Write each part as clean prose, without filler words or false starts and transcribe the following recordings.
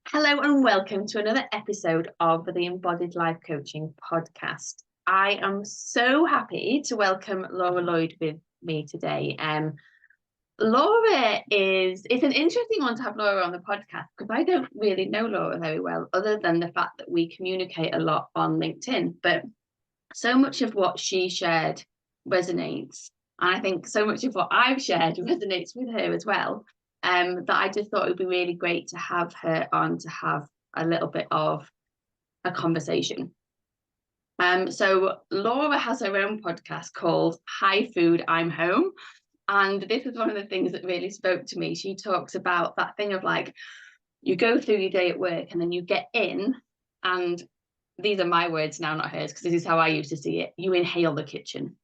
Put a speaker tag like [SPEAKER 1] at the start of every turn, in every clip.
[SPEAKER 1] Hello and welcome to another episode of the Embodied Life Coaching Podcast. I am so happy to welcome Laura Lloyd with me today. Laura it's an interesting one to have Laura on the podcast because I don't really know Laura very well, other than the fact that we communicate a lot on LinkedIn. But so much of what she shared resonates. And I think so much of what I've shared resonates with her as well. That I just thought it would be really great to have her on to have a little bit of a conversation. So Laura has her own podcast called Hi Food, I'm Home. And this is one of the things that really spoke to me. She talks about that thing of like, you go through your day at work and then you get in, and these are my words now, not hers, because this is how I used to see it. You inhale the kitchen,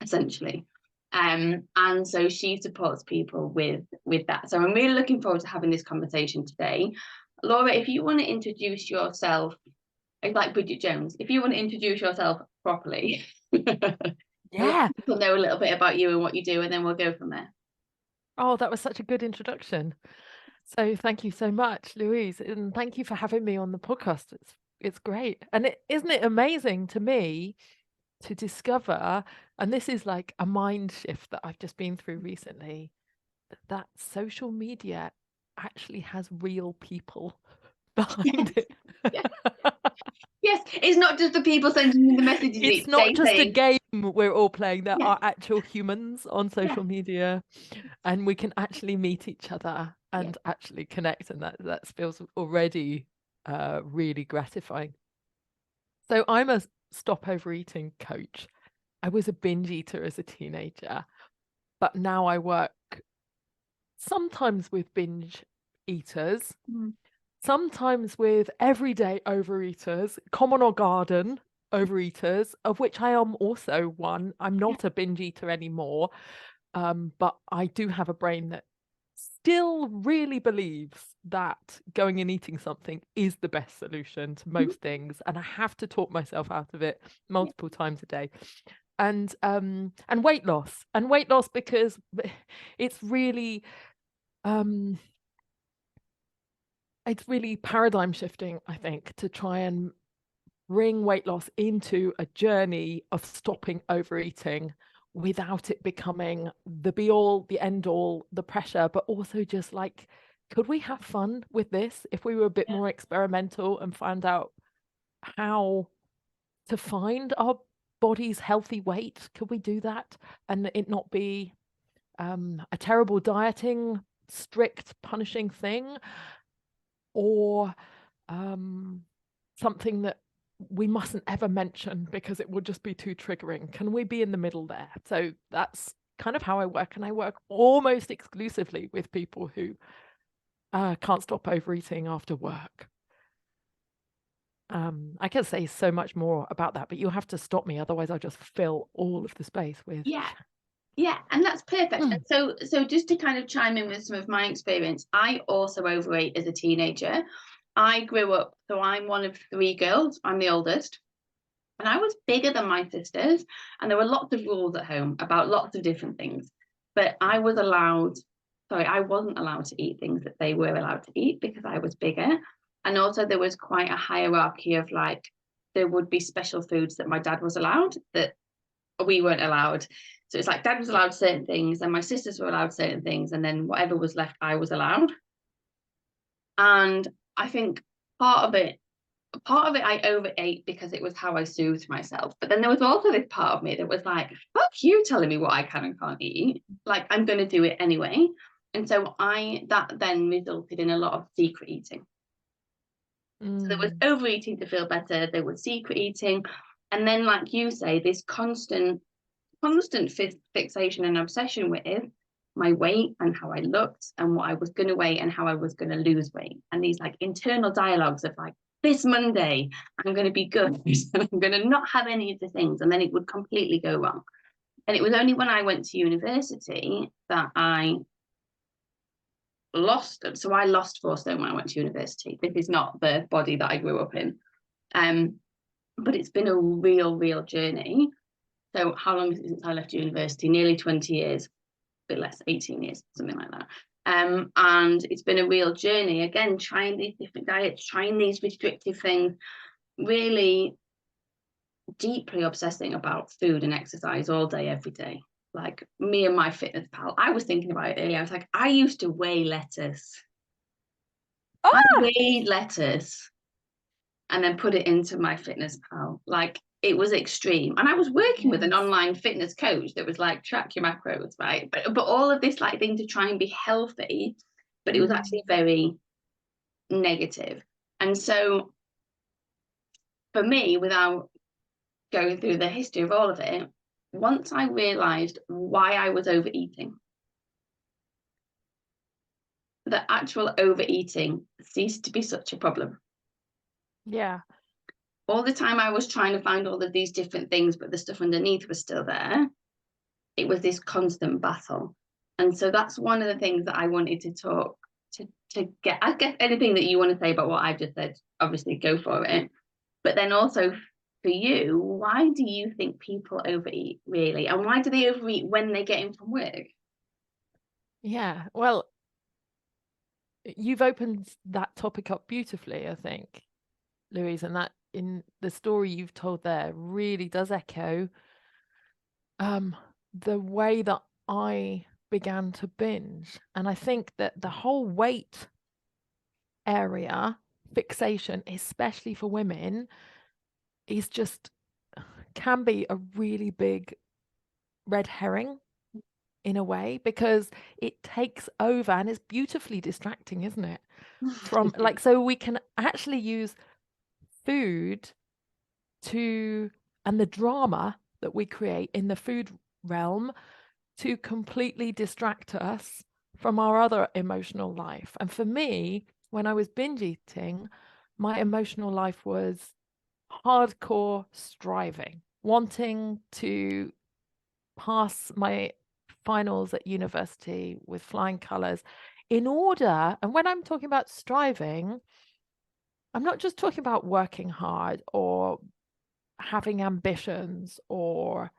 [SPEAKER 1] essentially. And so she supports people with that. So I'm really looking forward to having this conversation today. Laura, if you want to introduce yourself, like Bridget Jones, if you want to introduce yourself properly,
[SPEAKER 2] yeah,
[SPEAKER 1] people know a little bit about you and what you do, and then we'll go from there.
[SPEAKER 2] Oh, that was such a good introduction. So thank you so much, Louise, and thank you for having me on the podcast. It's great, and isn't it amazing to me to discover, and this is like a mind shift that I've just been through recently, that social media actually has real people behind it.
[SPEAKER 1] Yeah. Yes, it's not just the people sending you the messages.
[SPEAKER 2] It's not just a game we're all playing. There are actual humans on social media, and we can actually meet each other and actually connect, and that feels already really gratifying. So I'm a stop overeating coach. I was a binge eater as a teenager, but now I work sometimes with binge eaters, sometimes with everyday overeaters, common or garden overeaters, of which I am also one. I'm not a binge eater anymore, but I do have a brain that still really believes that going and eating something is the best solution to most things, and I have to talk myself out of it multiple times a day. And weight loss because it's really paradigm shifting, I think, to try and bring weight loss into a journey of stopping overeating without it becoming the be all, the end all, the pressure, but also just like, could we have fun with this if we were a bit more experimental and find out how to find our body's healthy weight? Could we do that and it not be a terrible dieting, strict punishing thing, or something that we mustn't ever mention because it would just be too triggering? Can we be in the middle there? So that's kind of how I work, and I work almost exclusively with people who can't stop overeating after work. I can say so much more about that, but you'll have to stop me, otherwise I'll just fill all of the space with
[SPEAKER 1] and that's perfect. And so just to kind of chime in with some of my experience, I also overate as a teenager. I grew up, so I'm one of 3 girls. I'm the oldest. And I was bigger than my sisters. And there were lots of rules at home about lots of different things. But I wasn't allowed to eat things that they were allowed to eat because I was bigger. And also there was quite a hierarchy of like, there would be special foods that my dad was allowed that we weren't allowed. So it's like dad was allowed certain things and my sisters were allowed certain things. And then whatever was left, I was allowed. And I think part of it I overate because it was how I soothed myself. But then there was also this part of me that was like, fuck you telling me what I can and can't eat. Like, I'm going to do it anyway. And so that then resulted in a lot of secret eating. So there was overeating to feel better. There was secret eating. And then, like you say, this constant fixation and obsession with my weight and how I looked and what I was going to weigh and how I was going to lose weight. And these like internal dialogues of like, this Monday, I'm going to be good and I'm going to not have any of the things. And then it would completely go wrong. And it was only when I went to university that I lost. So I lost 4 stone when I went to university. This is not the body that I grew up in. But it's been a real journey. So how long is it since I left university? Nearly 20 years, a bit less, 18 years, something like that. And it's been a real journey, again, trying these different diets, trying these restrictive things, really deeply obsessing about food and exercise all day, every day. Like me and my fitness pal, I was thinking about it earlier. I was like, I used to weigh lettuce. I weighed lettuce and then put it into my fitness pal. Like, it was extreme. And I was working with an online fitness coach that was like, track your macros, right? But all of this like thing to try and be healthy, but it was actually very negative. And so for me, without going through the history of all of it, once I realized why I was overeating, the actual overeating ceased to be such a problem.
[SPEAKER 2] Yeah.
[SPEAKER 1] All the time I was trying to find all of these different things, but the stuff underneath was still there. It was this constant battle. And so that's one of the things that I wanted to talk to get. I guess anything that you want to say about what I've just said, obviously go for it. But then also for you, why do you think people overeat, really? And why do they overeat when they get in from work?
[SPEAKER 2] Yeah, well, you've opened that topic up beautifully, I think, Louise, and that in the story you've told there really does echo the way that I began to binge. And I think that the whole weight area fixation, especially for women, is just can be a really big red herring in a way, because it takes over and is beautifully distracting, isn't it? From like, so we can actually use food to, and the drama that we create in the food realm, to completely distract us from our other emotional life. And for me, when I was binge eating, my emotional life was hardcore striving, wanting to pass my finals at university with flying colors in order, and when I'm talking about striving, I'm not just talking about working hard or having ambitions or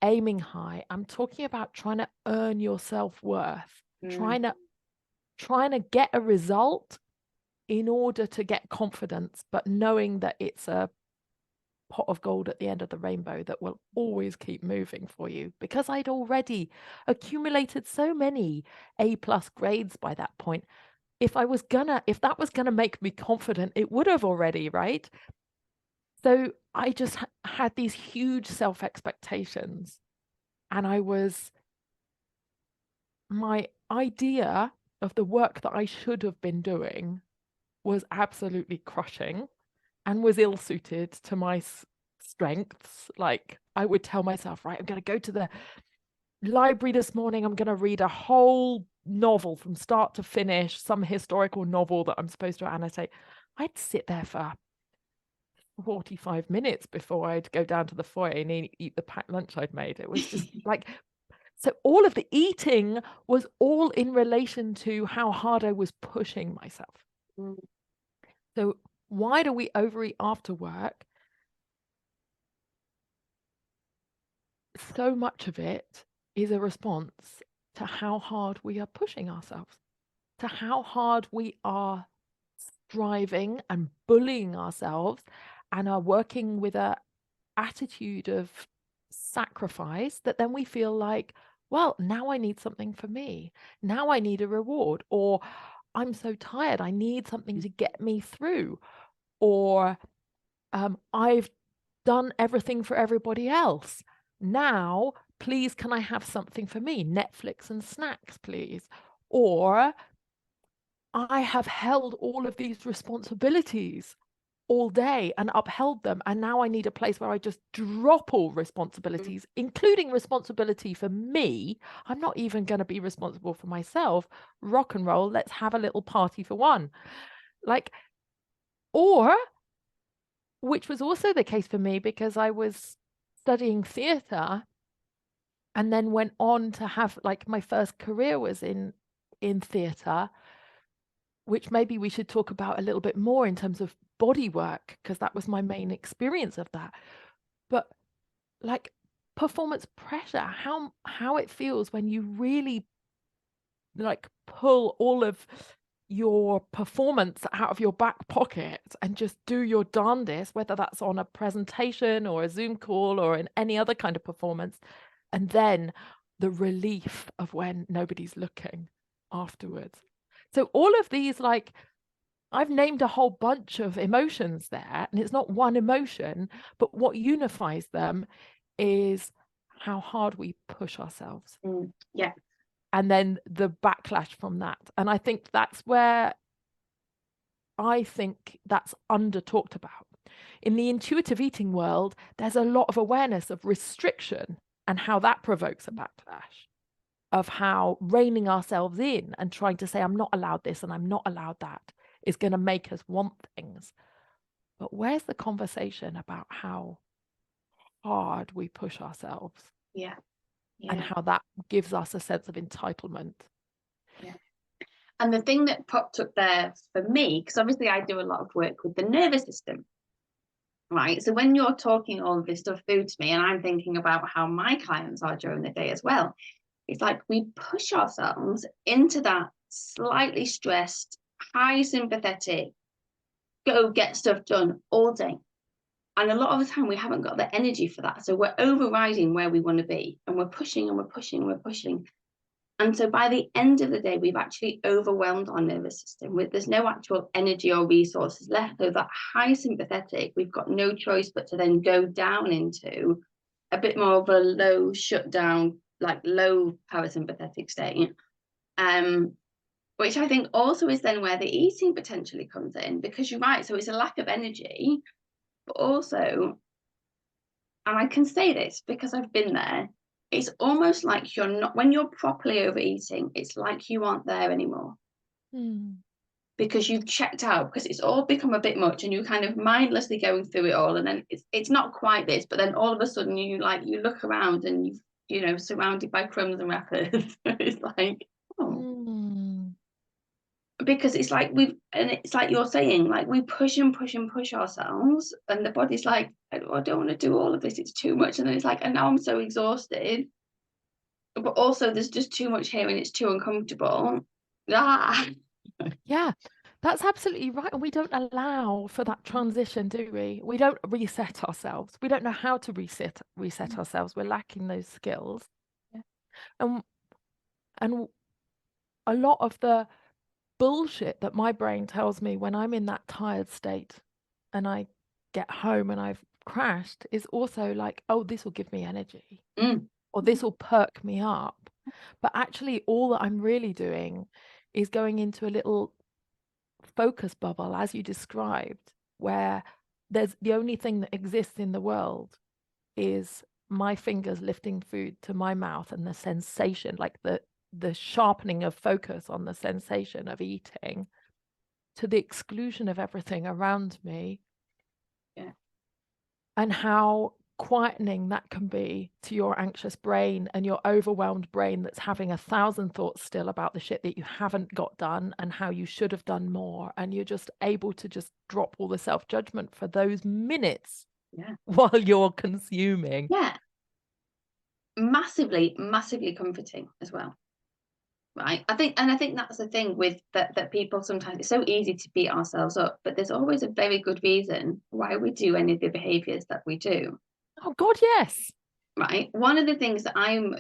[SPEAKER 2] aiming high. I'm talking about trying to earn your self-worth, trying to get a result in order to get confidence, but knowing that it's a pot of gold at the end of the rainbow that will always keep moving for you, because I'd already accumulated so many A+ grades by that point. If that was gonna make me confident, it would have already, right? So I just had these huge self-expectations, and my idea of the work that I should have been doing was absolutely crushing and was ill-suited to my strengths. Like, I would tell myself, right, I'm going to go to the library this morning, I'm going to read a whole novel from start to finish, some historical novel that I'm supposed to annotate. I'd sit there for 45 minutes before I'd go down to the foyer and eat the packed lunch I'd made. It was just like, so all of the eating was all in relation to how hard I was pushing myself. So why do we overeat after work? So much of it is a response to how hard we are pushing ourselves, to how hard we are striving and bullying ourselves, and are working with a attitude of sacrifice, that then we feel like, well, now I need something for me. Now I need a reward, or I'm so tired, I need something to get me through, or I've done everything for everybody else. Now, please, can I have something for me? Netflix and snacks, please. Or I have held all of these responsibilities all day and upheld them, and now I need a place where I just drop all responsibilities, including responsibility for me. I'm not even going to be responsible for myself. Rock and roll, let's have a little party for one. Like, or, which was also the case for me because I was studying theatre and then went on to have, like, my first career was in theatre, which maybe we should talk about a little bit more in terms of body work, because that was my main experience of that. But like, performance pressure, how it feels when you really like pull all of your performance out of your back pocket and just do your darndest, whether that's on a presentation or a Zoom call or in any other kind of performance. And then the relief of when nobody's looking afterwards. So all of these, like, I've named a whole bunch of emotions there, and it's not one emotion, but what unifies them is how hard we push ourselves.
[SPEAKER 1] Yeah.
[SPEAKER 2] And then the backlash from that. And I think that's under talked about. In the intuitive eating world, there's a lot of awareness of restriction and how that provokes a backlash, of how reining ourselves in and trying to say, I'm not allowed this and I'm not allowed that, is going to make us want things. But where's the conversation about how hard we push ourselves?
[SPEAKER 1] Yeah.
[SPEAKER 2] And how that gives us a sense of entitlement.
[SPEAKER 1] Yeah. And the thing that popped up there for me, because obviously I do a lot of work with the nervous system, right? So when you're talking all of this stuff through to me, and I'm thinking about how my clients are during the day as well, it's like we push ourselves into that slightly stressed, high sympathetic, go get stuff done all day. And a lot of the time we haven't got the energy for that. So we're overriding where we want to be, and we're pushing and we're pushing and we're pushing. And so by the end of the day, we've actually overwhelmed our nervous system. There's no actual energy or resources left. So that high sympathetic, we've got no choice but to then go down into a bit more of a low shutdown, like low parasympathetic state. Which I think also is then where the eating potentially comes in, because you're right. So it's a lack of energy. But also, and I can say this because I've been there, it's almost like you're not, when you're properly overeating, it's like you aren't there anymore. Because you've checked out, because it's all become a bit much and you're kind of mindlessly going through it all. And then it's not quite this, but then all of a sudden you look around and you're surrounded by crumbs and wrappers. It's like, because it's like it's like you're saying, like we push and push and push ourselves, and the body's like, I don't want to do all of this, it's too much. And then it's like, and now I'm so exhausted, but also there's just too much here and it's too uncomfortable.
[SPEAKER 2] Yeah, that's absolutely right. And we don't allow for that transition, do we? We don't reset ourselves. We don't know how to reset ourselves. We're lacking those skills. And a lot of the bullshit that my brain tells me when I'm in that tired state and I get home and I've crashed is also like, oh, this will give me energy, or this will perk me up. But actually all that I'm really doing is going into a little focus bubble, as you described, where there's the only thing that exists in the world is my fingers lifting food to my mouth and the sensation, like the sharpening of focus on the sensation of eating, to the exclusion of everything around me. And how quietening that can be to your anxious brain and your overwhelmed brain that's having 1,000 thoughts still about the shit that you haven't got done and how you should have done more. And you're just able to just drop all the self-judgment for those minutes while you're consuming.
[SPEAKER 1] Massively comforting as well, right? I think that's the thing with that people sometimes, it's so easy to beat ourselves up, but there's always a very good reason why we do any of the behaviors that we do.
[SPEAKER 2] Oh God, yes.
[SPEAKER 1] Right. One of the things that I'm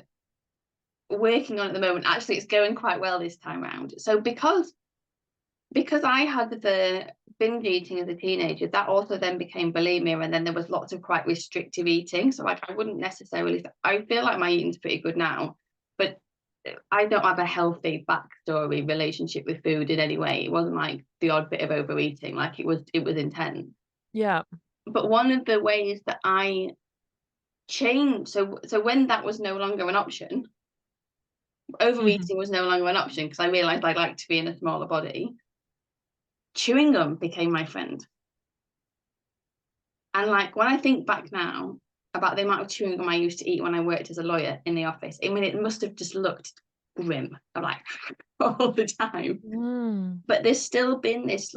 [SPEAKER 1] working on at the moment, actually it's going quite well this time around. So because I had the binge eating as a teenager, that also then became bulimia, and then there was lots of quite restrictive eating. So like I wouldn't necessarily, I feel like my eating's pretty good now, but I don't have a healthy backstory relationship with food in any way. It wasn't like the odd bit of overeating, like it was intense.
[SPEAKER 2] Yeah.
[SPEAKER 1] But one of the ways that I changed, so when that was no longer an option, overeating was no longer an option, because I realized I'd like to be in a smaller body, chewing gum became my friend. And like when I think back now about the amount of chewing gum I used to eat when I worked as a lawyer in the office, I mean, it must have just looked grim. I'm like all the time. But there's still been this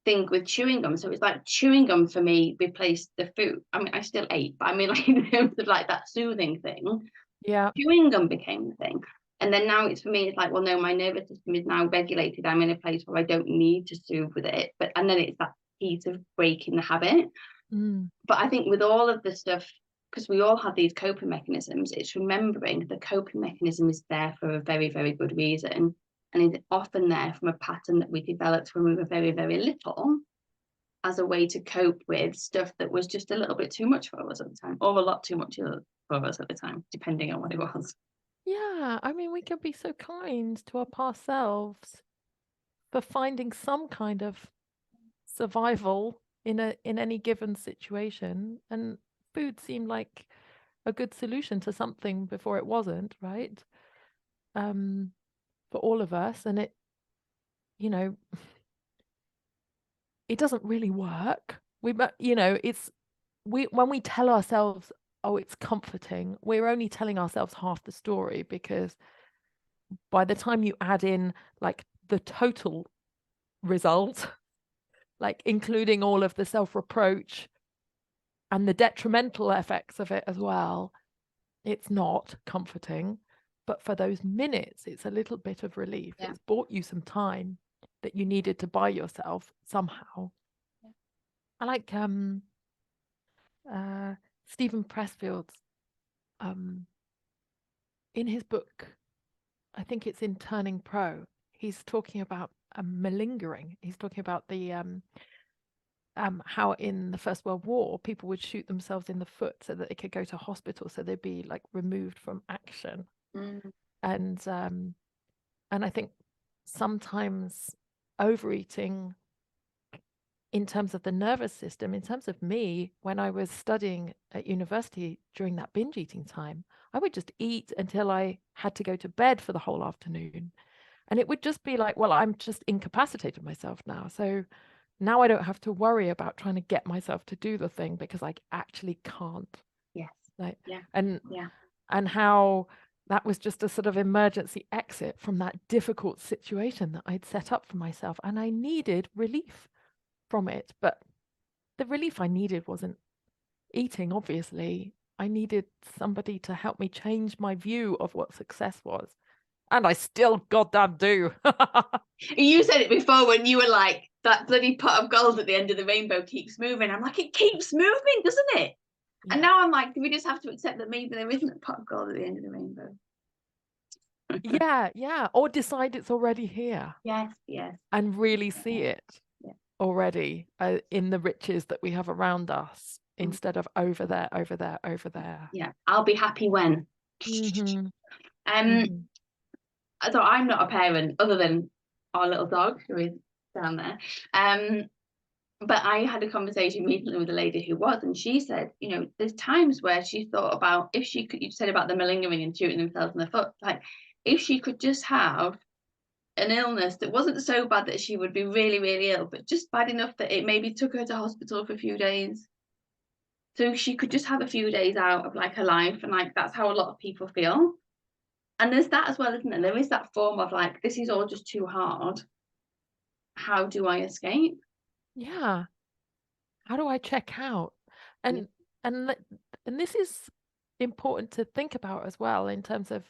[SPEAKER 1] thing with chewing gum. So it's like chewing gum for me replaced the food. I mean, I still ate, but I mean, like in terms of like that soothing thing, chewing gum became the thing. And then now it's for me, it's like, well, no, my nervous system is now regulated. I'm in a place where I don't need to soothe with it. And then it's that piece of breaking the habit. But I think with all of the stuff, because we all have these coping mechanisms, it's remembering the coping mechanism is there for a very, very good reason. And is often there from a pattern that we developed when we were very, very little, as a way to cope with stuff that was just a little bit too much for us at the time, or a lot too much for us at the time, depending on what it was.
[SPEAKER 2] Yeah, I mean, we can be so kind to our past selves for finding some kind of survival in any given situation, and food seemed like a good solution to something before it wasn't, right? For all of us, and it, you know, it doesn't really work. When we tell ourselves, oh, it's comforting, we're only telling ourselves half the story, because by the time you add in like the total result, like including all of the self-reproach and the detrimental effects of it as well, it's not comforting. But for those minutes, it's a little bit of relief. It's bought you some time that you needed to buy yourself somehow. I like Stephen Pressfield's in his book, I think it's in Turning Pro, he's talking about malingering. He's talking about the how in the First World War people would shoot themselves in the foot so that they could go to hospital, so they'd be like removed from action. And I think sometimes overeating, in terms of the nervous system, in terms of me, when I was studying at university during that binge eating time, I would just eat until I had to go to bed for the whole afternoon. And it would just be like, well, I'm just incapacitated myself now. So now I don't have to worry about trying to get myself to do the thing, because I actually can't.
[SPEAKER 1] Yes.
[SPEAKER 2] Like, and how that was just a sort of emergency exit from that difficult situation that I'd set up for myself. And I needed relief from it, but the relief I needed wasn't eating, obviously. I needed somebody to help me change my view of what success was, and I still goddamn do.
[SPEAKER 1] You said it before when you were like, that bloody pot of gold at the end of the rainbow keeps moving. I'm like, it keeps moving, doesn't it? And now I'm like, do we just have to accept that maybe there isn't a pot of gold at the end of the rainbow?
[SPEAKER 2] Or decide it's already here.
[SPEAKER 1] Yes.
[SPEAKER 2] And really see it already in the riches that we have around us, instead of over there. Yeah,
[SPEAKER 1] I'll be happy when. So I'm not a parent other than our little dog who is down there. But I had a conversation recently with a lady who was, and she said, you know, there's times where she thought about, if she could, you said about the malingering and shooting themselves in the foot, like if she could just have an illness that wasn't so bad that she would be really, really ill, but just bad enough that it maybe took her to hospital for a few days. So she could just have a few days out of like her life, and like that's how a lot of people feel. And there's that as well, isn't there? There is that form of like, this is all just too hard. How do I escape?
[SPEAKER 2] Yeah. How do I check out? And this is important to think about as well, in terms of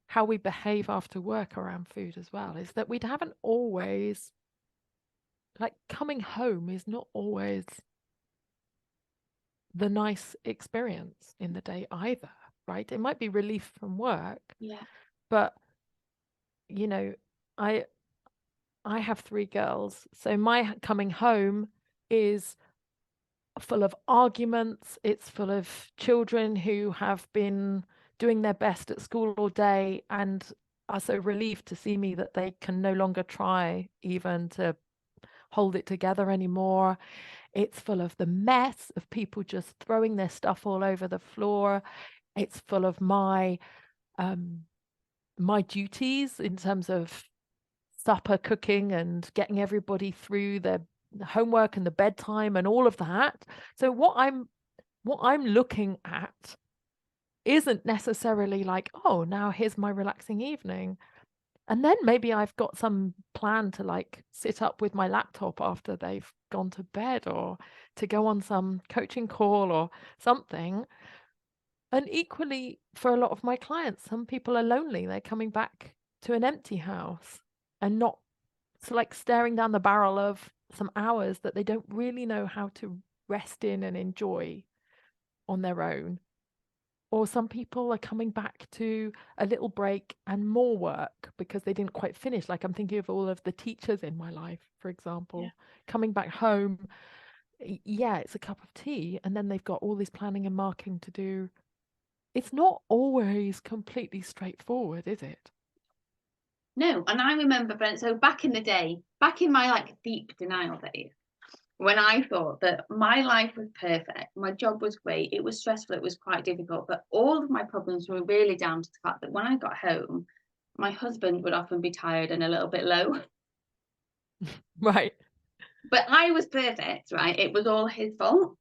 [SPEAKER 2] how we behave after work around food as well, is that we haven't always, like, coming home is not always the nice experience in the day either, right? It might be relief from work, but you know, I have 3 girls, so my coming home is full of arguments. It's full of children who have been doing their best at school all day and are so relieved to see me that they can no longer try even to hold it together anymore. It's full of the mess of people just throwing their stuff all over the floor. It's full of my duties in terms of supper cooking and getting everybody through the homework and the bedtime and all of that. So what I'm looking at isn't necessarily like, oh, now here's my relaxing evening. And then maybe I've got some plan to like sit up with my laptop after they've gone to bed, or to go on some coaching call or something. And equally, for a lot of my clients, some people are lonely. They're coming back to an empty house and not, so like staring down the barrel of some hours that they don't really know how to rest in and enjoy on their own. Or some people are coming back to a little break and more work because they didn't quite finish. Like I'm thinking of all of the teachers in my life, for example, coming back home. Yeah, it's a cup of tea, and then they've got all this planning and marking to do. It's not always completely straightforward, is it?
[SPEAKER 1] No. And I remember, so back in the day, back in my like deep denial days, when I thought that my life was perfect, my job was great, it was stressful, it was quite difficult, but all of my problems were really down to the fact that when I got home, my husband would often be tired and a little bit low.
[SPEAKER 2] Right.
[SPEAKER 1] But I was perfect, right? It was all his fault.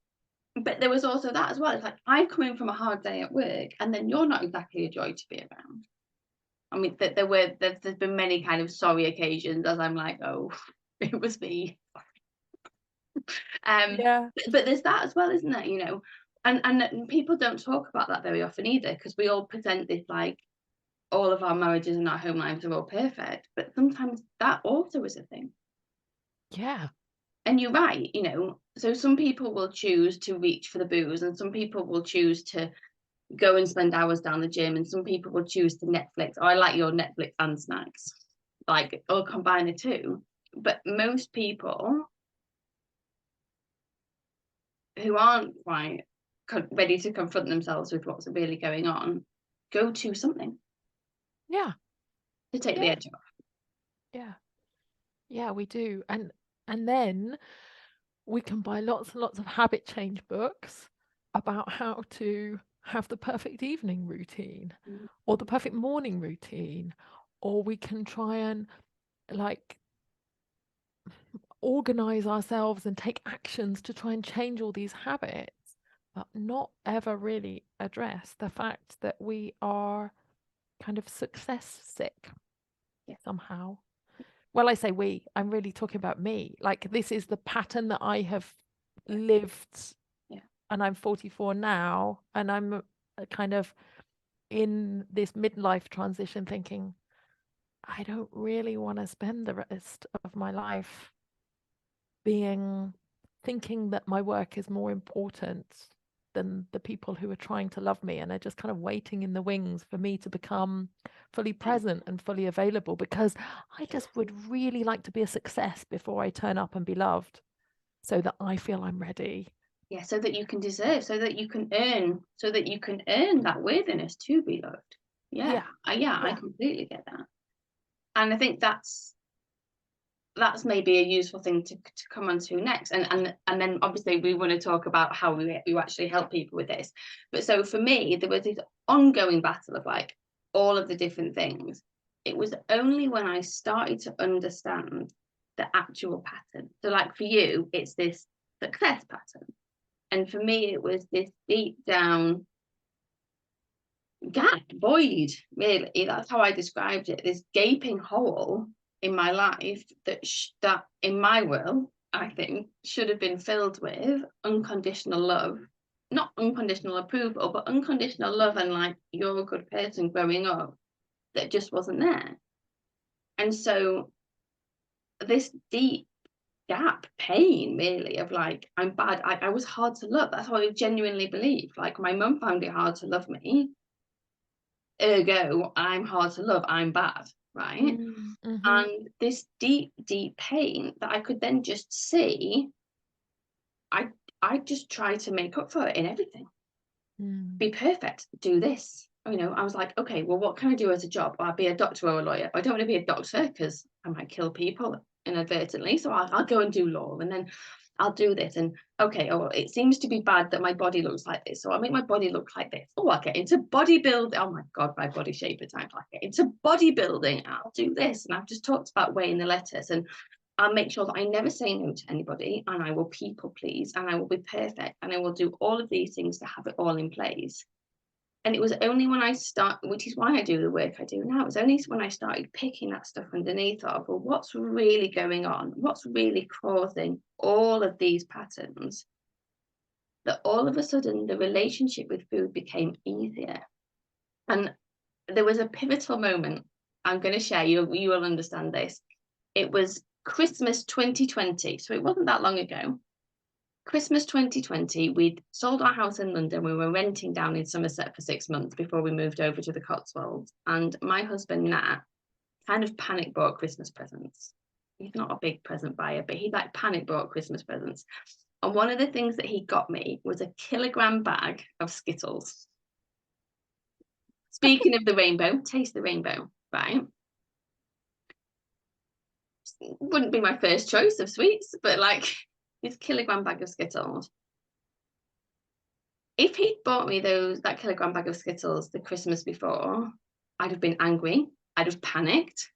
[SPEAKER 1] But there was also that as well. It's like, I'm coming from a hard day at work, and then you're not exactly a joy to be around. I mean, there's been many kind of sorry occasions as I'm like, oh, it was me. But there's that as well, isn't there? You know, and people don't talk about that very often either, because we all present this like all of our marriages and our home lives are all perfect, but sometimes that also is a thing.
[SPEAKER 2] Yeah.
[SPEAKER 1] And you're right, you know, so some people will choose to reach for the booze, and some people will choose to go and spend hours down the gym, and some people will choose to Netflix. Oh, I like your Netflix and snacks, like, or combine the two. But most people who aren't quite ready to confront themselves with what's really going on go to something to take the edge off.
[SPEAKER 2] Yeah, we do. And then we can buy lots and lots of habit change books about how to have the perfect evening routine or the perfect morning routine, or we can try and like organize ourselves and take actions to try and change all these habits, but not ever really address the fact that we are kind of success sick somehow. Well, I say we, I'm really talking about me. Like, this is the pattern that I have lived, and I'm 44 now, and I'm kind of in this midlife transition thinking, I don't really want to spend the rest of my life thinking that my work is more important than the people who are trying to love me and are just kind of waiting in the wings for me to become fully present and fully available, because I just would really like to be a success before I turn up and be loved, so that I feel I'm ready.
[SPEAKER 1] Yeah, so that you can deserve, so that you can earn that worthiness to be loved. I completely get that. And I think that's maybe a useful thing to come on to next. And then obviously we want to talk about how we actually help people with this. But so for me, there was this ongoing battle of like all of the different things. It was only when I started to understand the actual pattern. So like for you, it's this success pattern. And for me, it was this deep down gap, void, really. That's how I described it. This gaping hole in my life that in my world, I think, should have been filled with unconditional love. Not unconditional approval, but unconditional love, and like, you're a good person growing up, that just wasn't there. And so this deep gap, pain, really, of like, I'm bad, I was hard to love. That's what I genuinely believe. Like, my mum found it hard to love me, ergo I'm hard to love, I'm bad, right?
[SPEAKER 2] Mm-hmm.
[SPEAKER 1] And this deep pain that I could then just see, I just try to make up for it in everything. Be perfect, do this. You know, I was like, okay, well, what can I do as a job? I'll be a doctor or a lawyer. I don't want to be a doctor because I might kill people inadvertently, so I'll go and do law, and then I'll do this. And okay, oh, it seems to be bad that my body looks like this, so I'll make my body look like this. Oh, I'll get into bodybuilding. Oh my God, my body shape at times. I'll get into bodybuilding. I'll do this. And I've just talked about weighing the lettuce, and I'll make sure that I never say no to anybody, and I will people please, and I will be perfect, and I will do all of these things to have it all in place. And it was only when which is why I do the work I do now, it was only when I started picking that stuff underneath of, well, what's really going on? What's really causing all of these patterns? That all of a sudden the relationship with food became easier. And there was a pivotal moment I'm going to share. You will understand this. It was Christmas 2020. So it wasn't that long ago. Christmas 2020, we'd sold our house in London. We were renting down in Somerset for 6 months before we moved over to the Cotswolds. And my husband, Nat, kind of panic bought Christmas presents. He's not a big present buyer, but he panic bought Christmas presents. And one of the things that he got me was a kilogram bag of Skittles. Speaking of the rainbow, taste the rainbow, right? Wouldn't be my first choice of sweets, but like this kilogram bag of Skittles. If he'd bought me that kilogram bag of Skittles the Christmas before, I'd have been angry. I'd have panicked.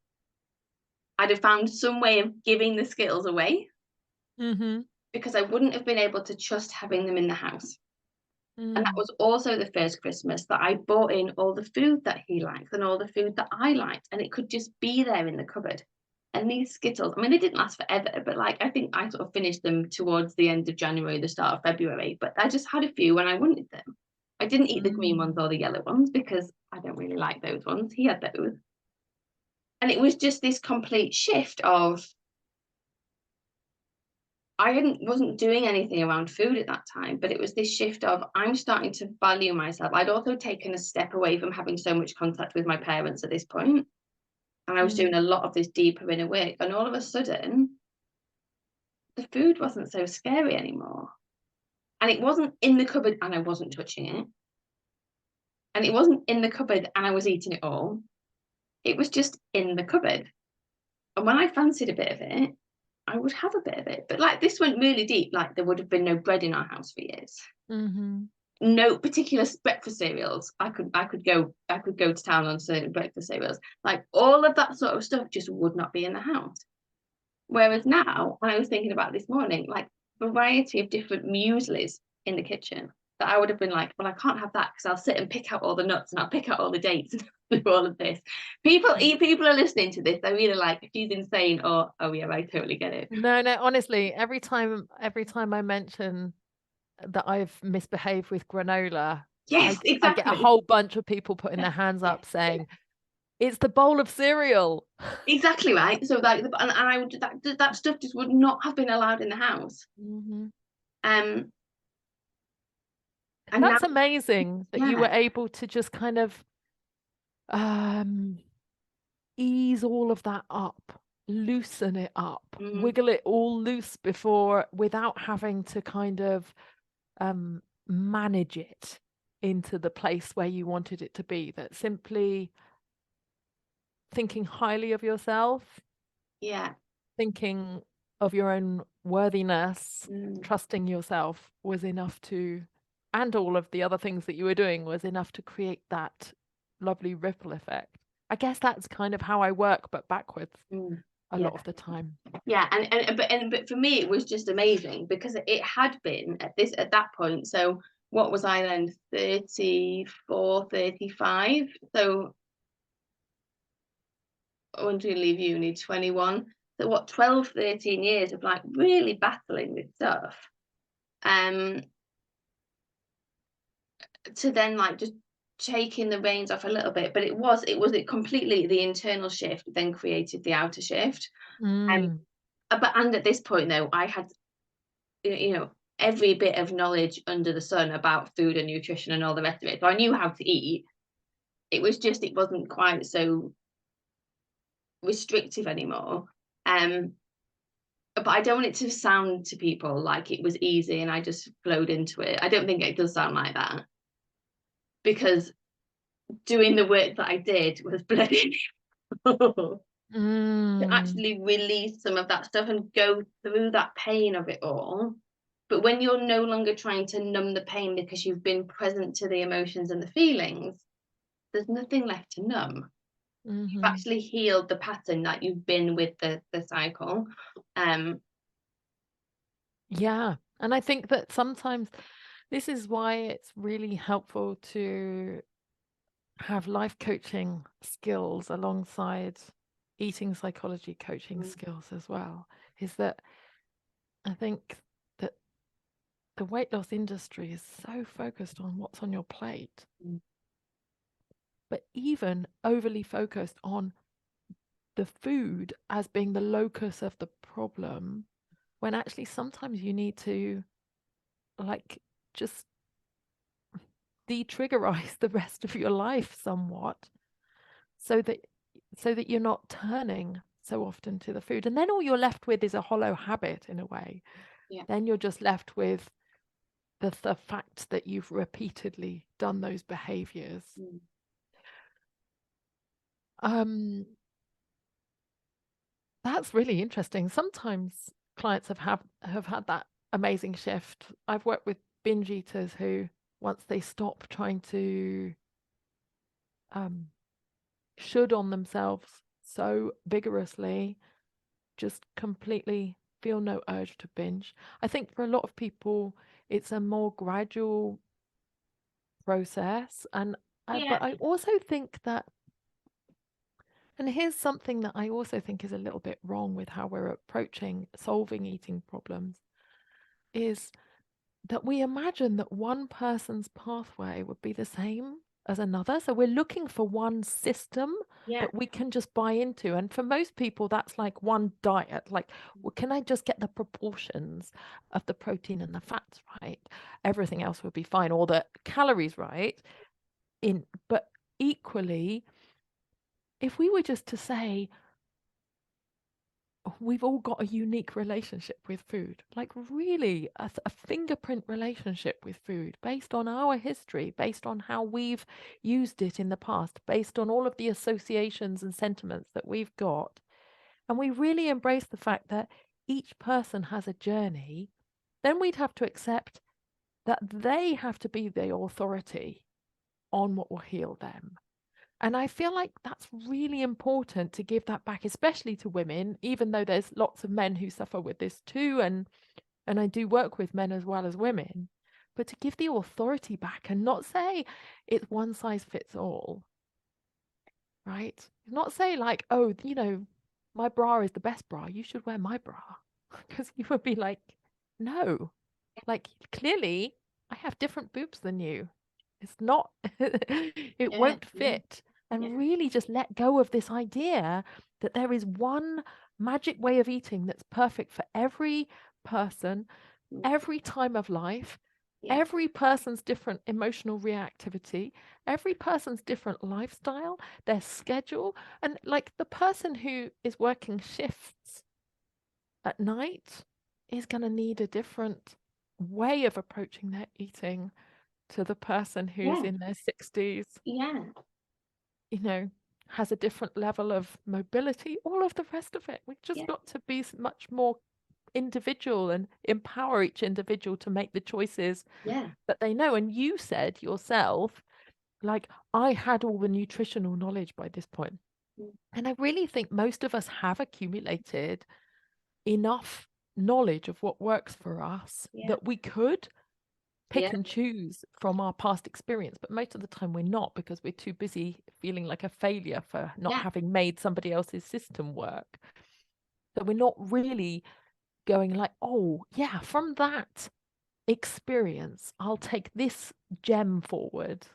[SPEAKER 1] I'd have found some way of giving the Skittles away. Mm-hmm. Because I wouldn't have been able to trust having them in the house. And that was also the first Christmas that I bought in all the food that he likes and all the food that I liked, and it could just be there in the cupboard. And these Skittles, I mean, they didn't last forever, but like I think I sort of finished them towards the end of January, the start of February, but I just had a few when I wanted them. I didn't eat the green ones or the yellow ones because I don't really like those ones. He had those. And it was just this complete shift of, I wasn't doing anything around food at that time, but it was this shift of, I'm starting to value myself. I'd also taken a step away from having so much contact with my parents at this point. And I was doing a lot of this deeper inner work. And all of a sudden, the food wasn't so scary anymore. And it wasn't in the cupboard and I wasn't touching it. And it wasn't in the cupboard and I was eating it all. It was just in the cupboard. And when I fancied a bit of it, I would have a bit of it. But like this went really deep. Like there would have been no bread in our house for years. Mm-hmm. No particular breakfast cereals. I could go to town on certain breakfast cereals. Like all of that sort of stuff just would not be in the house. Whereas now, when I was thinking about this morning, like variety of different mueslis in the kitchen that I would have been like, well, I can't have that because I'll sit and pick out all the nuts and I'll pick out all the dates and do all of this. People are listening to this. They're either like, she's insane, or, oh yeah, I totally get it.
[SPEAKER 2] No, honestly, every time I mention that I've misbehaved with granola,
[SPEAKER 1] yes, exactly.
[SPEAKER 2] I get a whole bunch of people putting their hands up saying, it's the bowl of cereal.
[SPEAKER 1] Exactly right. So like, and I would that stuff just would not have been allowed in the house. Mm-hmm.
[SPEAKER 2] And that's amazing that you were able to just kind of ease all of that up, loosen it up, wiggle it all loose without having to kind of manage it into the place where you wanted it to be. That simply thinking highly of yourself, thinking of your own worthiness, trusting yourself was enough to, and all of the other things that you were doing was enough to create that lovely ripple effect. I guess that's kind of how I work, but backwards a lot of the time.
[SPEAKER 1] Yeah, but for me it was just amazing because it had been at that point. So what was I then? 34, 35. So when did you leave uni? 21. So what, 12, 13 years of like really battling with stuff. To then like just taking the reins off a little bit, but it was completely the internal shift then created the outer shift. But at this point though, I had every bit of knowledge under the sun about food and nutrition and all the rest of it, so I knew how to eat. It was just, it wasn't quite so restrictive anymore. But I don't want it to sound to people like it was easy and I just flowed into it. I don't think it does sound like that, because doing the work that I did was bloody to actually release some of that stuff and go through that pain of it all. But when you're no longer trying to numb the pain because you've been present to the emotions and the feelings, there's nothing left to numb. You've actually healed the pattern that you've been with the cycle.
[SPEAKER 2] Yeah, and I think that sometimes this is why it's really helpful to have life coaching skills alongside eating psychology coaching skills as well, is that I think that the weight loss industry is so focused on what's on your plate, but even overly focused on the food as being the locus of the problem, when actually sometimes you need to like just de-triggerize the rest of your life somewhat, so that you're not turning so often to the food, and then all you're left with is a hollow habit in a way. Then you're just left with the fact that you've repeatedly done those behaviors. That's really interesting. Sometimes clients have had that amazing shift. I've worked with binge eaters who, once they stop trying to should on themselves so vigorously, just completely feel no urge to binge. I think for a lot of people, it's a more gradual process. But I also think that, and here's something that I also think is a little bit wrong with how we're approaching solving eating problems, is that we imagine that one person's pathway would be the same as another. So we're looking for one system that we can just buy into. And for most people, that's like one diet. Like, well, can I just get the proportions of the protein and the fats right? Everything else would be fine, or the calories right. But equally, if we were just to say, we've all got a unique relationship with food, like really a fingerprint relationship with food based on our history, based on how we've used it in the past, based on all of the associations and sentiments that we've got. And we really embrace the fact that each person has a journey, then we'd have to accept that they have to be the authority on what will heal them. And I feel like that's really important to give that back, especially to women, even though there's lots of men who suffer with this too. And I do work with men as well as women, but to give the authority back and not say it's one size fits all, right? Not say like, oh, my bra is the best bra, you should wear my bra. Because you would be like, no, like clearly I have different boobs than you. It's not, it won't fit. And really just let go of this idea that there is one magic way of eating that's perfect for every person, every time of life, every person's different emotional reactivity, every person's different lifestyle, their schedule. And like the person who is working shifts at night is going to need a different way of approaching their eating to the person who's in their 60s. Has a different level of mobility, all of the rest of it. We've just got to be much more individual and empower each individual to make the choices that they know. And you said yourself, like, I had all the nutritional knowledge by this point. And I really think most of us have accumulated enough knowledge of what works for us that we could pick and choose from our past experience, but most of the time we're not, because we're too busy feeling like a failure for not having made somebody else's system work. So we're not really going like, oh yeah, from that experience I'll take this gem forward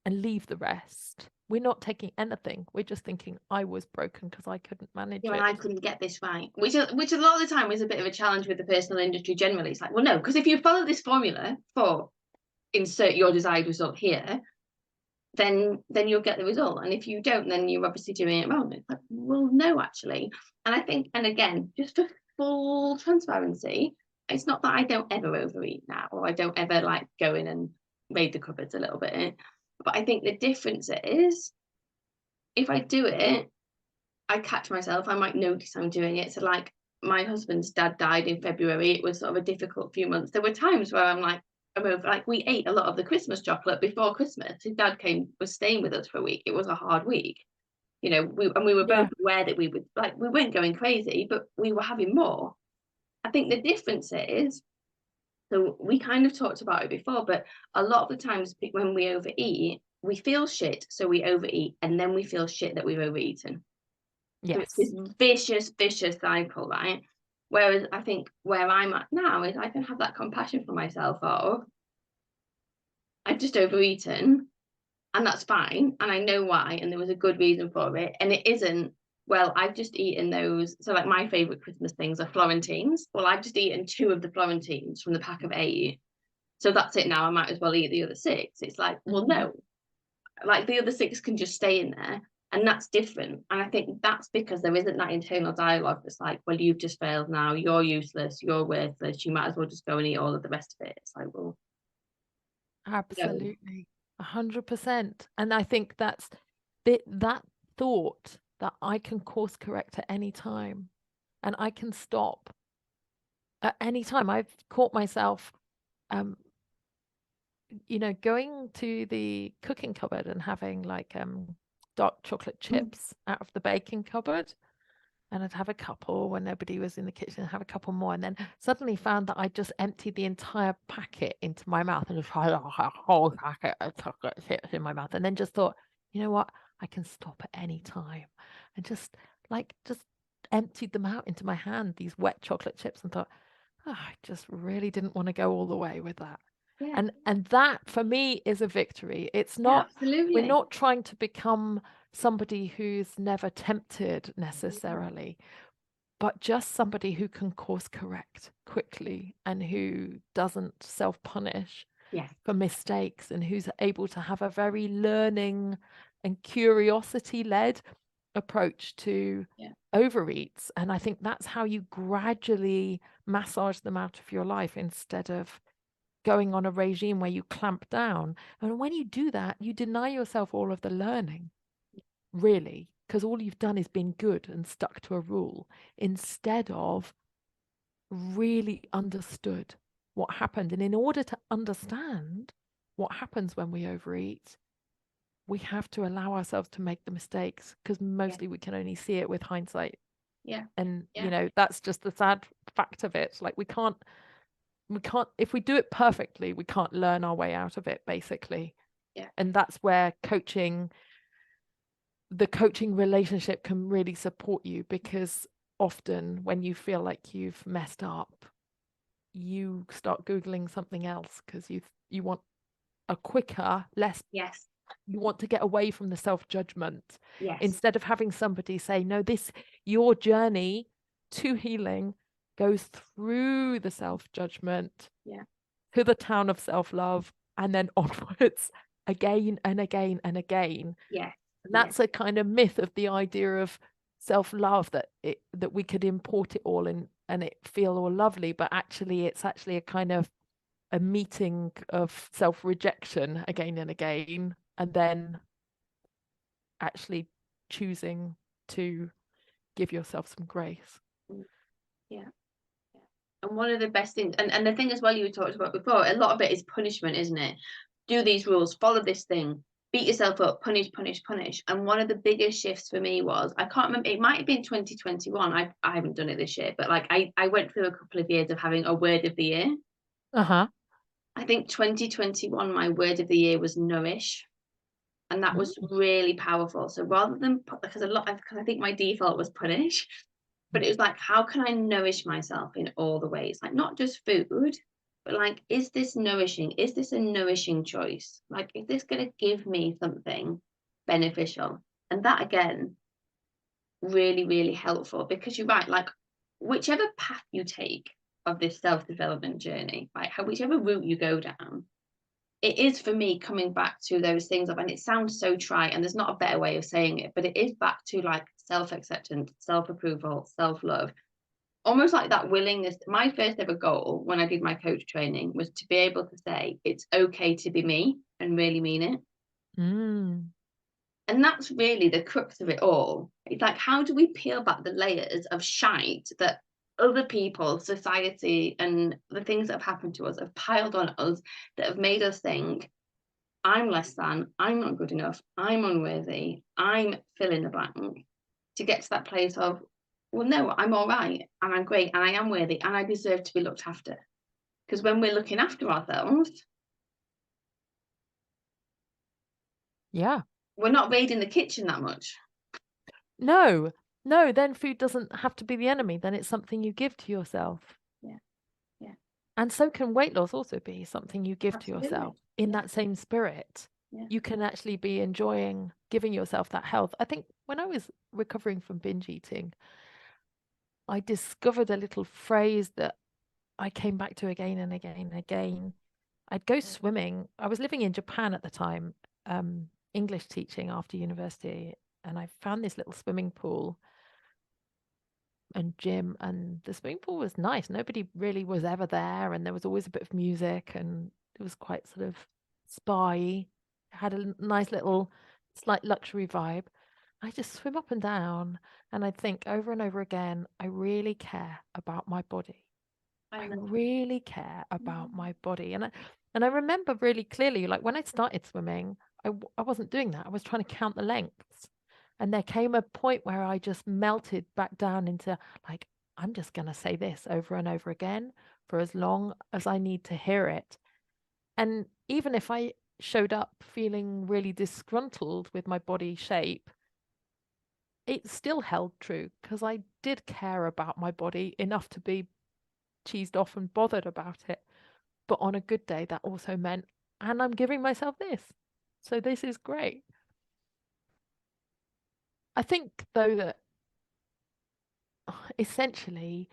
[SPEAKER 2] and leave the rest. We're not taking anything. We're just thinking, I was broken because I couldn't manage it.
[SPEAKER 1] And I couldn't get this right, which a lot of the time is a bit of a challenge with the personal industry generally. It's like, well, no, because if you follow this formula for insert your desired result here, then you'll get the result. And if you don't, then you're obviously doing it wrong. It's like, well, no, actually. And I think, and again, just for full transparency, it's not that I don't ever overeat now, or I don't ever like go in and raid the cupboards a little bit. But I think the difference is, if I do it, I catch myself, I might notice I'm doing it. So like my husband's dad died in February. It was sort of a difficult few months. There were times where I'm over, like we ate a lot of the Christmas chocolate before Christmas. His dad was staying with us for a week. It was a hard week. We were both aware that we weren't going crazy, but we were having more. I think the difference is, so we kind of talked about it before, but a lot of the times when we overeat, we feel shit, so we overeat, and then we feel shit that we've overeaten. So it's
[SPEAKER 2] Yes.
[SPEAKER 1] this vicious cycle, right? Whereas I think where I'm at now is I can have that compassion for myself of, I've just overeaten, and that's fine, and I know why, and there was a good reason for it, and it isn't, well, I've just eaten those. So like my favorite Christmas things are Florentines. Well, I've just eaten 2 of the Florentines from the pack of 8, so that's it now, I might as well eat the other 6. It's like, well, no, like the other 6 can just stay in there, and that's different. And I think that's because there isn't that internal dialogue that's like, well, you've just failed now, you're useless, you're worthless, you might as well just go and eat all of the rest of it. It's like, well,
[SPEAKER 2] Absolutely. 100%. And I think that's that thought that I can course correct at any time and I can stop at any time. I've caught myself, going to the cooking cupboard and having like dark chocolate chips out of the baking cupboard. And I'd have a couple when nobody was in the kitchen, have a couple more, and then suddenly found that I just emptied the entire packet into my mouth and just had a whole packet of chocolate chips in my mouth, and then just thought, you know what, I can stop at any time, and just emptied them out into my hand, these wet chocolate chips, and thought, oh, I just really didn't want to go all the way with that.
[SPEAKER 1] yeah,
[SPEAKER 2] And that for me is a victory. It's
[SPEAKER 1] yeah,
[SPEAKER 2] not,
[SPEAKER 1] absolutely.
[SPEAKER 2] we're not trying to become somebody who's never tempted necessarily, but just somebody who can course correct quickly and who doesn't self-punish for mistakes, and who's able to have a very learning and curiosity-led approach to overeats. And I think that's how you gradually massage them out of your life instead of going on a regime where you clamp down. And when you do that, you deny yourself all of the learning, really, because all you've done is been good and stuck to a rule instead of really understood what happened. And in order to understand what happens when we overeat, we have to allow ourselves to make the mistakes, because mostly we can only see it with hindsight. And that's just the sad fact of it. Like we can't, if we do it perfectly, we can't learn our way out of it, basically. And that's where the coaching relationship can really support you, because often when you feel like you've messed up, you start Googling something else because you want a quicker, less, you want to get away from the self-judgment, instead of having somebody say, no, your journey to healing goes through the self-judgment to the town of self-love, and then onwards again and again and again. And that's a kind of myth of the idea of self-love, that we could import it all in and it feel all lovely, but actually it's actually a kind of a meeting of self-rejection again and again, and then actually choosing to give yourself some grace.
[SPEAKER 1] And one of the best things, and the thing as well you talked about before, a lot of it is punishment, isn't it? Do these rules, follow this thing, beat yourself up, punish. And one of the biggest shifts for me was, I can't remember, it might have been 2021. I haven't done it this year, but like I went through a couple of years of having a word of the year. I think 2021, my word of the year was nourish. And that was really powerful. So rather than, because I think my default was punish, but it was like, how can I nourish myself in all the ways? Like not just food, but like, is this nourishing? Is this a nourishing choice? Like, is this going to give me something beneficial? And that again, really, really helpful, because you're right, like whichever path you take of this self-development journey, right, whichever route you go down, it is for me coming back to those things of, and it sounds so trite and there's not a better way of saying it, but it is back to like self-acceptance, self-approval, self-love, almost like that willingness. My first ever goal when I did my coach training was to be able to say it's okay to be me and really mean it. And that's really the crux of it all. It's like, how do we peel back the layers of shite that other people, society, and the things that have happened to us have piled on us, that have made us think, I'm less than, I'm not good enough, I'm unworthy, I'm fill in the blank, to get to that place of, well, no, I'm all right, and I'm great, and I am worthy, and I deserve to be looked after. Because when we're looking after ourselves,
[SPEAKER 2] Yeah.
[SPEAKER 1] We're not raiding the kitchen that much.
[SPEAKER 2] No, then food doesn't have to be the enemy. Then it's something you give to yourself.
[SPEAKER 1] Yeah. Yeah.
[SPEAKER 2] And so can weight loss also be something you give to
[SPEAKER 1] Absolutely.
[SPEAKER 2] yourself in that same spirit.
[SPEAKER 1] Yeah.
[SPEAKER 2] You can actually be enjoying giving yourself that health. I think when I was recovering from binge eating, I discovered a little phrase that I came back to again and again and again. I'd go swimming. I was living in Japan at the time, English teaching after university, and I found this little swimming pool and gym, and the swimming pool was nice. Nobody really was ever there, and there was always a bit of music, and it was quite sort of spa-y. It had a nice little slight luxury vibe. I just swim up and down, and I think over and over again, I really care about my body. I really care about my body. And I remember really clearly, like when I started swimming, I wasn't doing that. I was trying to count the lengths. And there came a point where I just melted back down into like, I'm just going to say this over and over again for as long as I need to hear it. And even if I showed up feeling really disgruntled with my body shape, it still held true because I did care about my body enough to be cheesed off and bothered about it. But on a good day, that also meant, and I'm giving myself this. So this is great. I think, though, that essentially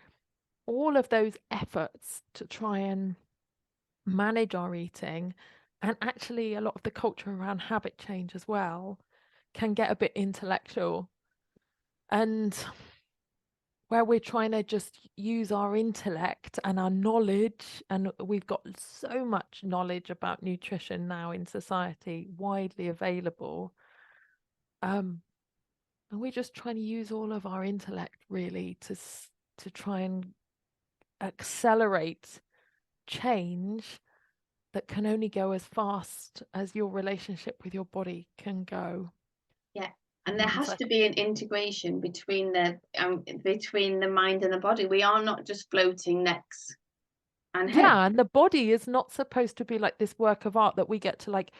[SPEAKER 2] all of those efforts to try and manage our eating, and actually a lot of the culture around habit change as well, can get a bit intellectual. And where we're trying to just use our intellect and our knowledge, and we've got so much knowledge about nutrition now in society, widely available, and we're just trying to use all of our intellect really to try and accelerate change that can only go as fast as your relationship with your body can go.
[SPEAKER 1] Yeah. And there has to be an integration between the mind and the body. We are not just floating necks and heads.
[SPEAKER 2] Yeah, and the body is not supposed to be like this work of art that we get to like,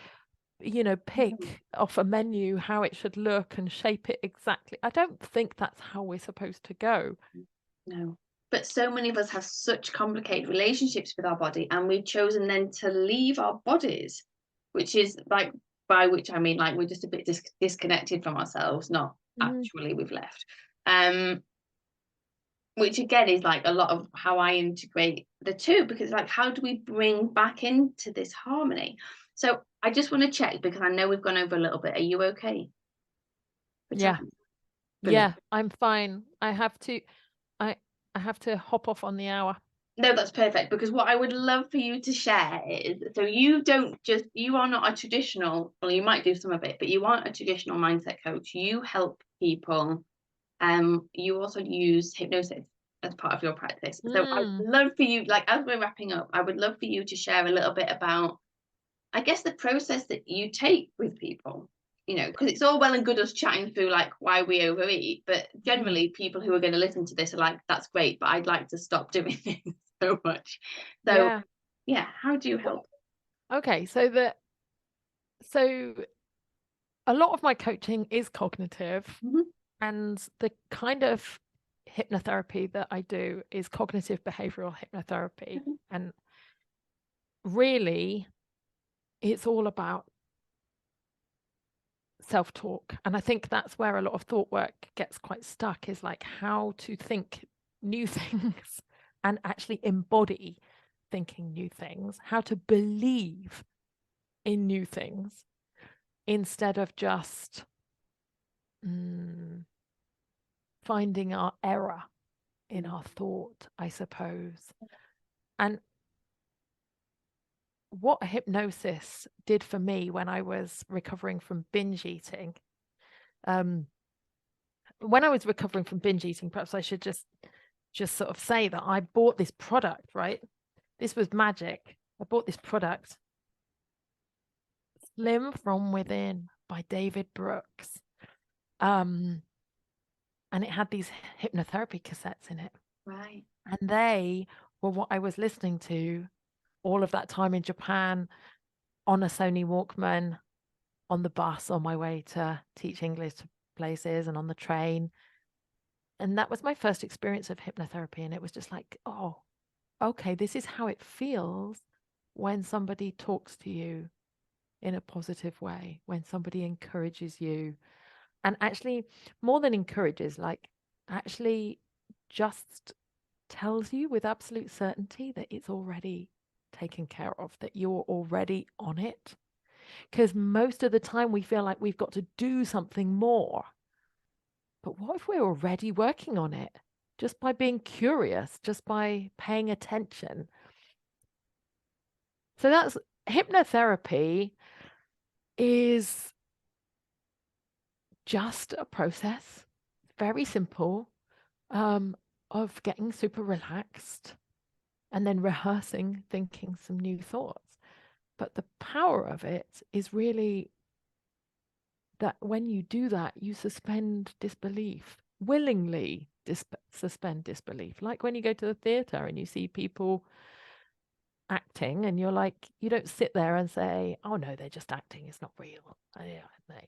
[SPEAKER 2] pick off a menu how it should look and shape it exactly. I don't think that's how we're supposed to go.
[SPEAKER 1] No. But so many of us have such complicated relationships with our body, and we've chosen then to leave our bodies, which is like, by which I mean like we're just a bit disconnected from ourselves, not actually we've left. Which again is like a lot of how I integrate the two, because like how do we bring back into this harmony? So I just want to check, because I know we've gone over a little bit. Are you okay?
[SPEAKER 2] Yeah. Yeah, I'm fine. I have to hop off on the hour.
[SPEAKER 1] No, that's perfect, because what I would love for you to share is, so you are not a traditional, well, you might do some of it, but you aren't a traditional mindset coach. You help people. You also use hypnosis as part of your practice. So I'd love for you, like as we're wrapping up, I would love for you to share a little bit about, I guess, the process that you take with people. Because it's all well and good us chatting through like why we overeat, but generally people who are going to listen to this are like, that's great, but I'd like to stop doing this so much. So yeah, how do you help?
[SPEAKER 2] Okay, so a lot of my coaching is cognitive, and the kind of hypnotherapy that I do is cognitive behavioral hypnotherapy. And really, it's all about self-talk. And I think that's where a lot of thought work gets quite stuck, is like how to think new things and actually embody thinking new things, how to believe in new things instead of just finding our error in our thought, I suppose. And what hypnosis did for me when I was recovering from binge eating, perhaps I should just sort of say that I bought this product, right? This was magic. I bought this product, Slim from Within by David Brooks. And it had these hypnotherapy cassettes in it.
[SPEAKER 1] Right.
[SPEAKER 2] And they were what I was listening to all of that time in Japan on a Sony Walkman on the bus on my way to teach English to places and on the train. And that was my first experience of hypnotherapy. And it was just like, oh, okay, this is how it feels when somebody talks to you in a positive way, when somebody encourages you. And actually, more than encourages, like actually just tells you with absolute certainty that it's already taken care of, that you're already on it. Because most of the time we feel like we've got to do something more. But what if we're already working on it? Just by being curious, just by paying attention. So that's hypnotherapy is just a process, very simple, of getting super relaxed and then rehearsing, thinking some new thoughts. But the power of it is really that when you do that, you suspend disbelief, willingly suspend disbelief. Like when you go to the theatre and you see people acting and you're like, you don't sit there and say, oh no, they're just acting, it's not real,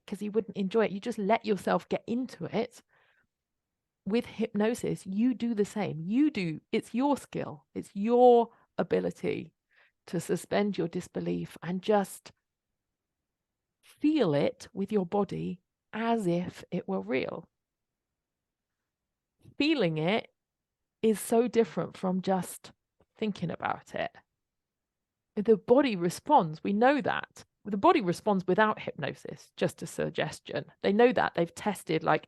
[SPEAKER 2] because you wouldn't enjoy it. You just let yourself get into it. With hypnosis, you do the same. It's your skill, it's your ability to suspend your disbelief and just feel it with your body as if it were real. Feeling it is so different from just thinking about it. The body responds. We know that. The body responds without hypnosis, just a suggestion. They know that. They've tested, like,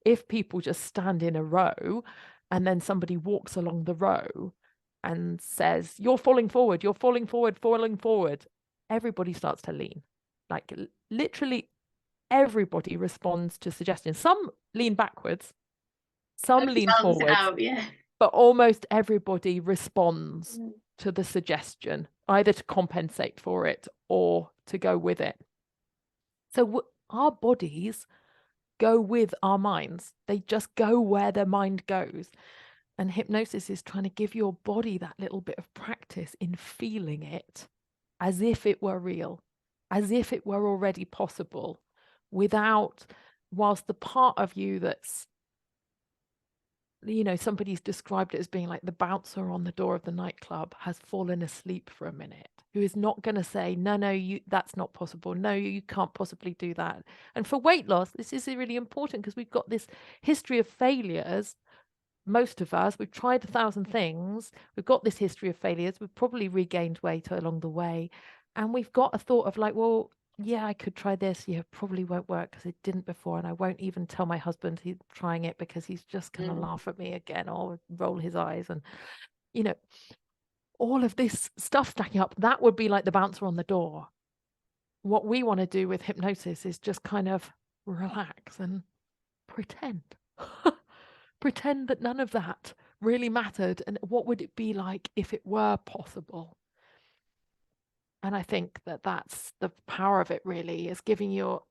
[SPEAKER 2] if people just stand in a row and then somebody walks along the row and says, you're falling forward, falling forward, everybody starts to lean. Like literally everybody responds to suggestions. Some lean backwards, some lean forwards, but almost everybody responds to the suggestion, either to compensate for it or to go with it. So our bodies go with our minds. They just go where their mind goes. And hypnosis is trying to give your body that little bit of practice in feeling it as if it were real, as if it were already possible, whilst the part of you that's, somebody's described it as being like the bouncer on the door of the nightclub has fallen asleep for a minute, who is not going to say, no, that's not possible. No, you can't possibly do that. And for weight loss, this is really important because we've got this history of failures. Most of us, we've tried 1,000 things. We've got this history of failures. We've probably regained weight along the way. And we've got a thought of like, well, yeah, I could try this. Yeah, probably won't work because it didn't before. And I won't even tell my husband he's trying it because he's just going to laugh at me again or roll his eyes. And, all of this stuff stacking up, that would be like the bouncer on the door. What we want to do with hypnosis is just kind of relax and pretend. Pretend that none of that really mattered. And what would it be like if it were possible? And I think that that's the power of it, really, is giving your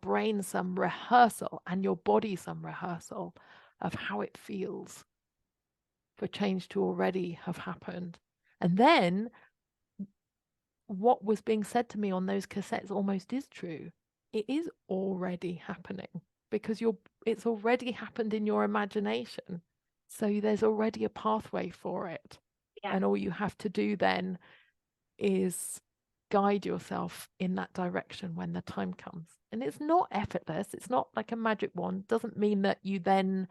[SPEAKER 2] brain some rehearsal and your body some rehearsal of how it feels for change to already have happened. And then what was being said to me on those cassettes almost is true. It is already happening because it's already happened in your imagination. So there's already a pathway for it. Yeah. And all you have to do then is guide yourself in that direction when the time comes. And it's not effortless. It's not like a magic wand. It doesn't mean that you then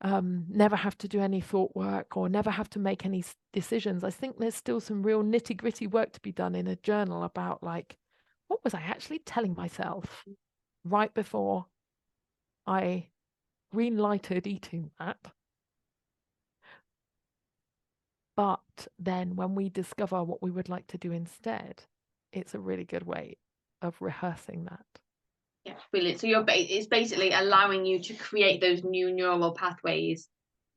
[SPEAKER 2] never have to do any thought work or never have to make any decisions. I think there's still some real nitty-gritty work to be done in a journal about like, what was I actually telling myself right before I green-lighted eating that? But then when we discover what we would like to do instead, it's a really good way of rehearsing that.
[SPEAKER 1] Yeah, brilliant. So it's basically allowing you to create those new neural pathways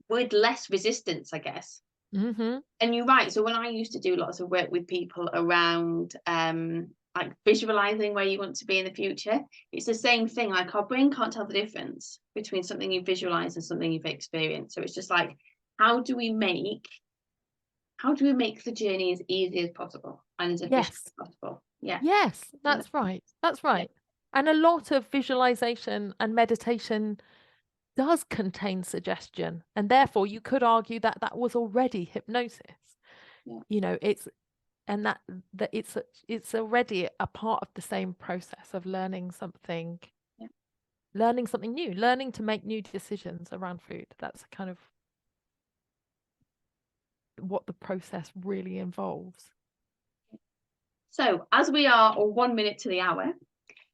[SPEAKER 1] with less resistance, I guess.
[SPEAKER 2] Mm-hmm.
[SPEAKER 1] And you're right. So when I used to do lots of work with people around like visualizing where you want to be in the future, it's the same thing. Like our brain can't tell the difference between something you visualize and something you've experienced. So it's just like, how do we make the journey as easy as possible and as efficient as possible? Yeah.
[SPEAKER 2] Yes, that's right. That's right. Yeah. And a lot of visualization and meditation does contain suggestion, and therefore you could argue that that was already hypnosis.
[SPEAKER 1] Yeah.
[SPEAKER 2] You know, it's already a part of the same process of learning something new, learning to make new decisions around food. That's kind of what the process really involves.
[SPEAKER 1] So as we are 1 minute to the hour,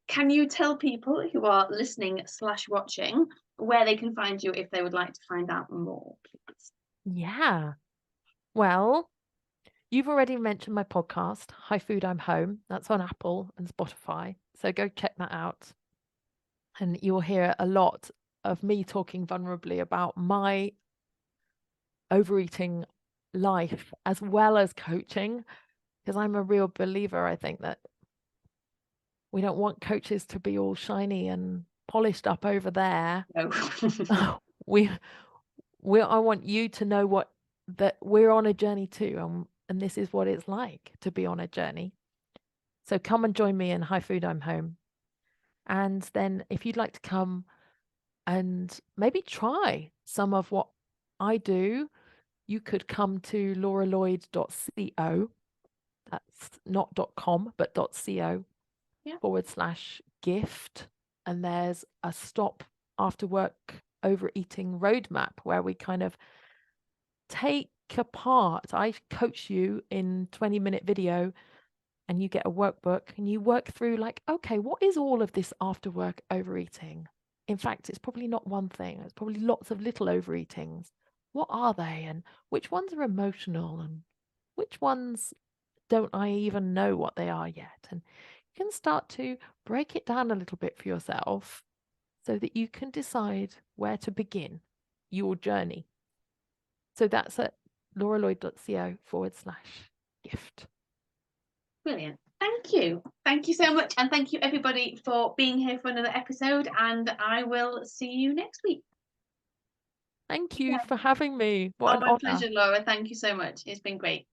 [SPEAKER 1] can you tell people who are listening / watching where they can find you if they would like to find out more, please?
[SPEAKER 2] Yeah. Well, you've already mentioned my podcast, Hi Food, I'm Home. That's on Apple and Spotify. So go check that out. And you'll hear a lot of me talking vulnerably about my overeating life as well as coaching, because I'm a real believer. I think that we don't want coaches to be all shiny and polished up over there.
[SPEAKER 1] No.
[SPEAKER 2] I want you to know that we're on a journey too, and this is what it's like to be on a journey. So come and join me in Hi Food, I'm Home. And then if you'd like to come and maybe try some of what I do, you could come to lauralloyd.co. That's not .com, but .co /gift. And there's a stop after work overeating roadmap where we kind of take apart. I coach you in 20-minute video, and you get a workbook and you work through like, okay, what is all of this after work overeating? In fact, it's probably not one thing. It's probably lots of little overeatings. What are they? And which ones are emotional? And which ones don't I even know what they are yet? And you can start to break it down a little bit for yourself so that you can decide where to begin your journey. So that's at lauralloyd.co /gift.
[SPEAKER 1] Brilliant. Thank you. Thank you so much. And thank you everybody for being here for another episode. And I will see you next week.
[SPEAKER 2] Thank you for having me. What an honor.
[SPEAKER 1] My pleasure, Laura. Thank you so much. It's been great.